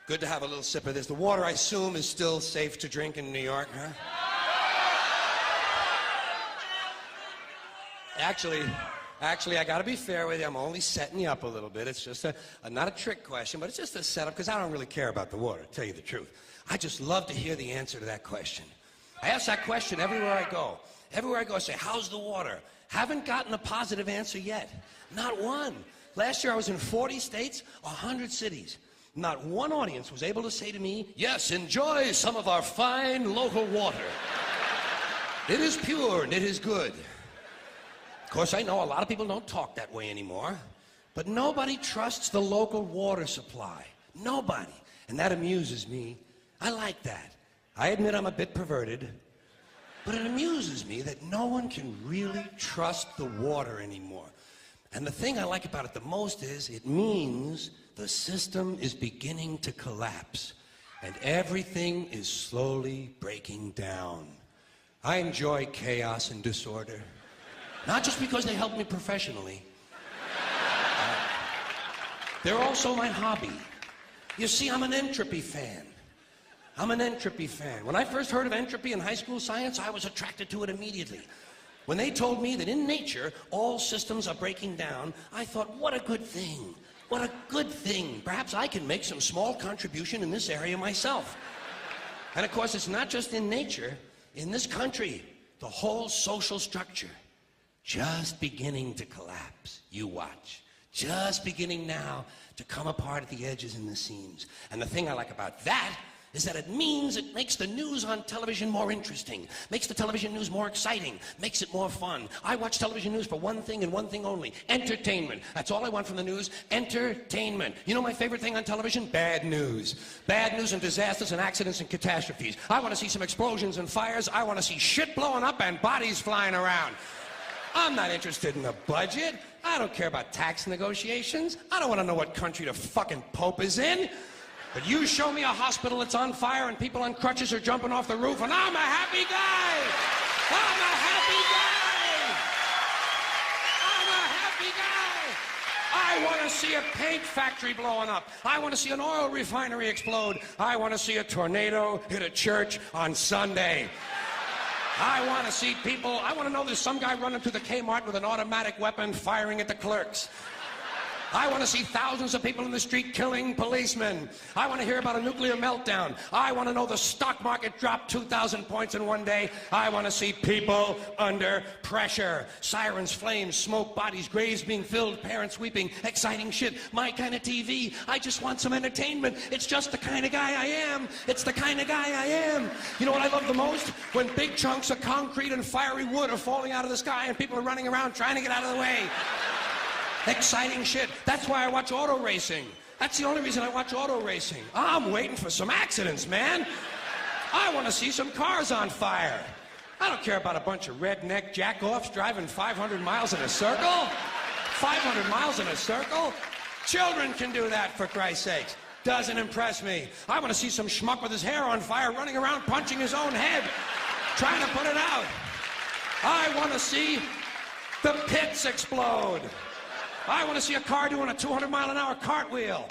Good to have a little sip of this. The water, I assume, is still safe to drink in New York, huh? Actually, I gotta be fair with you. I'm only setting you up a little bit. It's just not a trick question, but it's just a setup, because I don't really care about the water, to tell you the truth. I just love to hear the answer to that question. I ask that question everywhere I go. Everywhere I go, I say, how's the water? Haven't gotten a positive answer yet. Not one. Last year I was in 40 states, 100 cities. Not one audience was able to say to me, yes, enjoy some of our fine local water. It is pure and it is good. Of course, I know a lot of people don't talk that way anymore, but nobody trusts the local water supply. Nobody. And that amuses me. I like that. I admit I'm a bit perverted, but it amuses me that no one can really trust the water anymore. And the thing I like about it the most is it means the system is beginning to collapse and everything is slowly breaking down. I enjoy chaos and disorder, not just because they help me professionally. They're also my hobby. You see, I'm an Entropy fan. I'm an Entropy fan. When I first heard of entropy in high school science, I was attracted to it immediately. When they told me that in nature, all systems are breaking down, I thought, what a good thing. What a good thing. Perhaps I can make some small contribution in this area myself. And of course, it's not just in nature. In this country, the whole social structure just beginning to collapse. You watch. Just beginning now to come apart at the edges and the seams. And the thing I like about that is that it means it makes the news on television more interesting, makes the television news more exciting, makes it more fun. I watch television news for one thing and one thing only: entertainment. That's all I want from the news: entertainment. You know my favorite thing on television? Bad news. Bad news and disasters and accidents and catastrophes. I want to see some explosions and fires. I want to see shit blowing up and bodies flying around. I'm not interested in the budget. I don't care about tax negotiations. I don't want to know what country the fucking Pope is in. But you show me a hospital that's on fire and people on crutches are jumping off the roof, and I'm a happy guy! I'm a happy guy! I'm a happy guy! I want to see a paint factory blowing up. I want to see an oil refinery explode. I want to see a tornado hit a church on Sunday. I want to see people, I want to know there's some guy running through the Kmart with an automatic weapon firing at the clerks. I want to see thousands of people in the street killing policemen. I want to hear about a nuclear meltdown. I want to know the stock market dropped 2,000 points in one day. I want to see people under pressure. Sirens, flames, smoke, bodies, graves being filled, parents weeping, exciting shit. My kind of TV. I just want some entertainment. It's just the kind of guy I am. It's the kind of guy I am. You know what I love the most? When big chunks of concrete and fiery wood are falling out of the sky and people are running around trying to get out of the way. Exciting shit. That's why I watch auto racing. That's the only reason I watch auto racing. I'm waiting for some accidents, man. I want to see some cars on fire. I don't care about a bunch of redneck jack-offs driving 500 miles in a circle. 500 miles in a circle? Children can do that, for Christ's sakes. Doesn't impress me. I want to see some schmuck with his hair on fire running around punching his own head, trying to put it out. I want to see the pits explode. I want to see a car doing a 200-mile-an-hour cartwheel.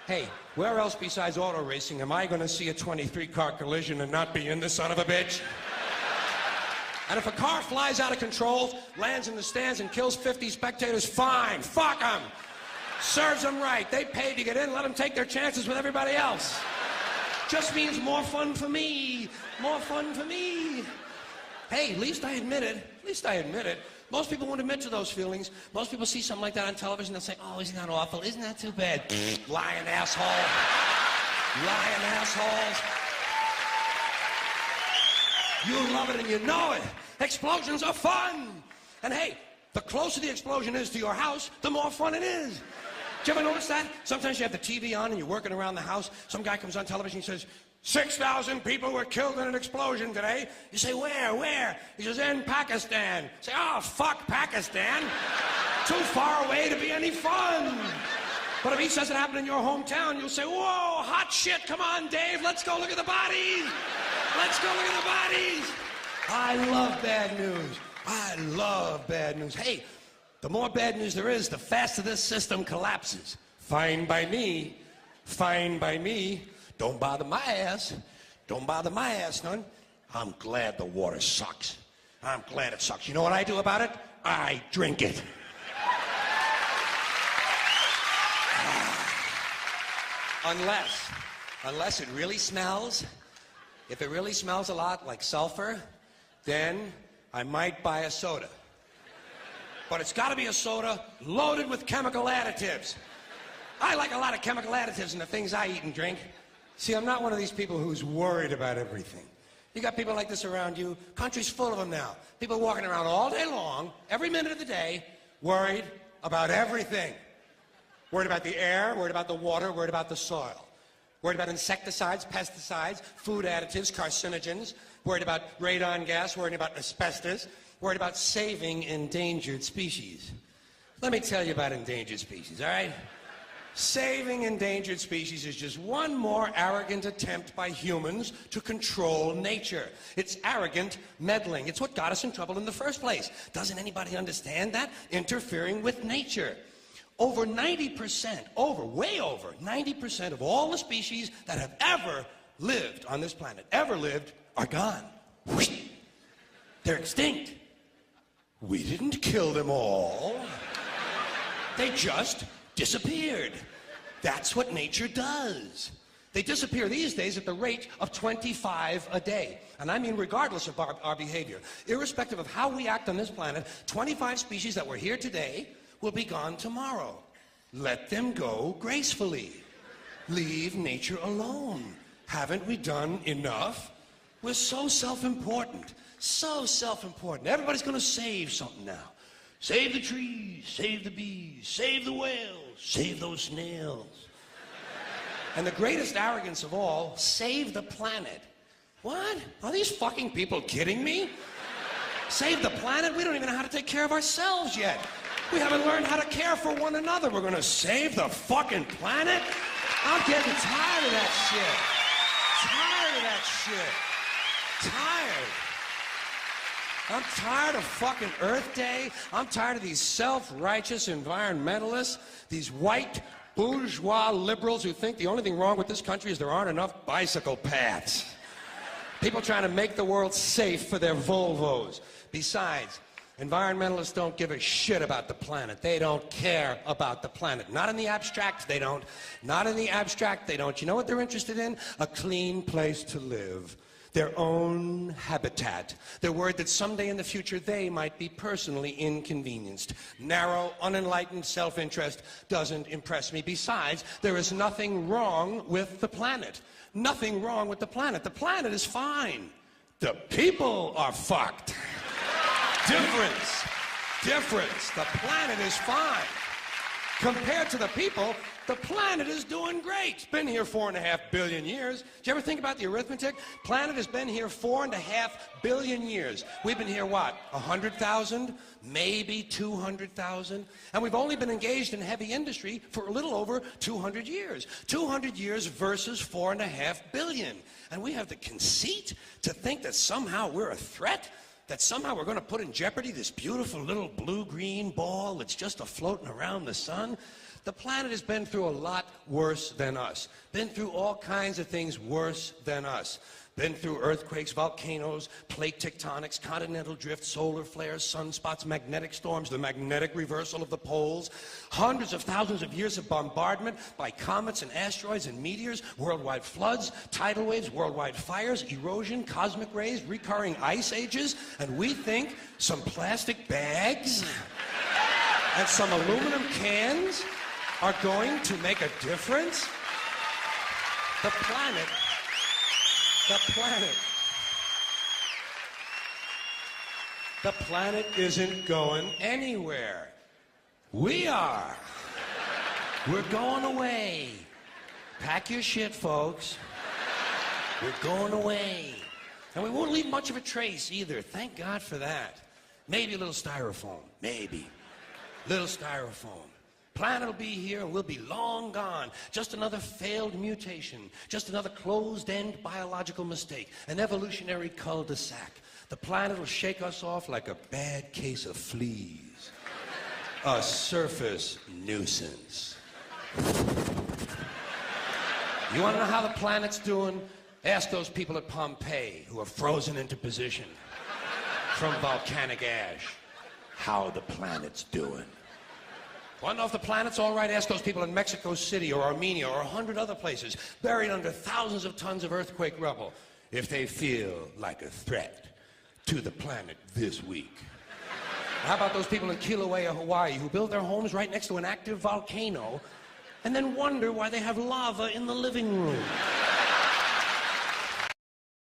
Hey, where else besides auto racing am I going to see a 23-car collision and not be in the son of a bitch? And if a car flies out of control, lands in the stands and kills 50 spectators, fine, fuck them. Serves them right. They paid to get in, let them take their chances with everybody else. Just means more fun for me. More fun for me. Hey, at least I admit it. At least I admit it. Most people won't admit to those feelings. Most people see something like that on television, they'll say, oh, isn't that awful? Isn't that too bad? Lying asshole. Lying assholes. You love it and you know it. Explosions are fun. And hey, the closer the explosion is to your house, the more fun it is. Did you ever notice that? Sometimes you have the TV on and you're working around the house. Some guy comes on television and says, 6,000 people were killed in an explosion today. You say, where? He says, in Pakistan. You say, oh, fuck Pakistan. Too far away to be any fun. But if he says it happened in your hometown, you'll say, whoa, hot shit, come on, Dave, let's go look at the bodies. Let's go look at the bodies. I love bad news. I love bad news. Hey, the more bad news there is, the faster this system collapses. Fine by me. Fine by me. Don't bother my ass. Don't bother my ass none. I'm glad the water sucks. I'm glad it sucks. You know what I do about it? I drink it. Unless it really smells. If it really smells a lot like sulfur, then I might buy a soda. But it's got to be a soda loaded with chemical additives. I like a lot of chemical additives in the things I eat and drink. See, I'm not one of these people who's worried about everything. You got people like this around you. Country's full of them now. People walking around all day long, every minute of the day, worried about everything. Worried about the air, worried about the water, worried about the soil. Worried about insecticides, pesticides, food additives, carcinogens. Worried about radon gas, worried about asbestos. Worried about saving endangered species. Let me tell you about endangered species, all right? Saving endangered species is just one more arrogant attempt by humans to control nature. It's arrogant meddling. It's what got us in trouble in the first place. Doesn't anybody understand that? Interfering with nature. Over 90%, way over 90% of all the species that have ever lived on this planet, are gone. They're extinct. We didn't kill them all. They just disappeared. That's what nature does. They disappear these days at the rate of 25 a day. And I mean regardless of our behavior. Irrespective of how we act on this planet, 25 species that were here today will be gone tomorrow. Let them go gracefully. Leave nature alone. Haven't we done enough? We're so self-important. So self-important. Everybody's going to save something now. Save the trees, save the bees, save the whales, save those snails. And the greatest arrogance of all, save the planet. What? Are these fucking people kidding me? Save the planet? We don't even know how to take care of ourselves yet. We haven't learned how to care for one another. We're gonna save the fucking planet? I'm getting tired of that shit. Tired of that shit. Tired. I'm tired of fucking Earth Day. I'm tired of these self-righteous environmentalists, these white bourgeois liberals who think the only thing wrong with this country is there aren't enough bicycle paths. People trying to make the world safe for their Volvos. Besides, environmentalists don't give a shit about the planet. They don't care about the planet. Not in the abstract, they don't. Not in the abstract, they don't. You know what they're interested in? A clean place to live. Their own habitat. They're worried that someday in the future they might be personally inconvenienced. Narrow, unenlightened self-interest doesn't impress me. Besides, there is nothing wrong with the planet. Nothing wrong with the planet. The planet is fine. The people are fucked. Difference. Difference. The planet is fine. Compared to the people, the planet is doing great. It's been here 4.5 billion years. Did you ever think about the arithmetic? Planet has been here 4.5 billion years. We've been here, what, 100,000? Maybe 200,000? And we've only been engaged in heavy industry for a little over 200 years. 200 years versus 4.5 billion. And we have the conceit to think that somehow we're a threat? That somehow we're going to put in jeopardy this beautiful little blue-green ball that's just a-floating around the sun? The planet has been through a lot worse than us. Been through all kinds of things worse than us. Been through earthquakes, volcanoes, plate tectonics, continental drift, solar flares, sunspots, magnetic storms, the magnetic reversal of the poles, hundreds of thousands of years of bombardment by comets and asteroids and meteors, worldwide floods, tidal waves, worldwide fires, erosion, cosmic rays, recurring ice ages, and we think some plastic bags and some aluminum cans are going to make a difference? The planet isn't going anywhere. We are. We're going away. Pack your shit, folks. We're going away. And we won't leave much of a trace either. Thank God for that. Maybe a little styrofoam. Maybe. Little styrofoam. Planet will be here and we'll be long gone. Just another failed mutation. Just another closed-end biological mistake. An evolutionary cul-de-sac. The planet will shake us off like a bad case of fleas. A surface nuisance. You want to know how the planet's doing? Ask those people at Pompeii who are frozen into position from volcanic ash how the planet's doing. Want to know if the planet's all right? Ask those people in Mexico City or Armenia or 100 other places buried under thousands of tons of earthquake rubble if they feel like a threat to the planet this week. How about those people in Kilauea, Hawaii, who build their homes right next to an active volcano and then wonder why they have lava in the living room?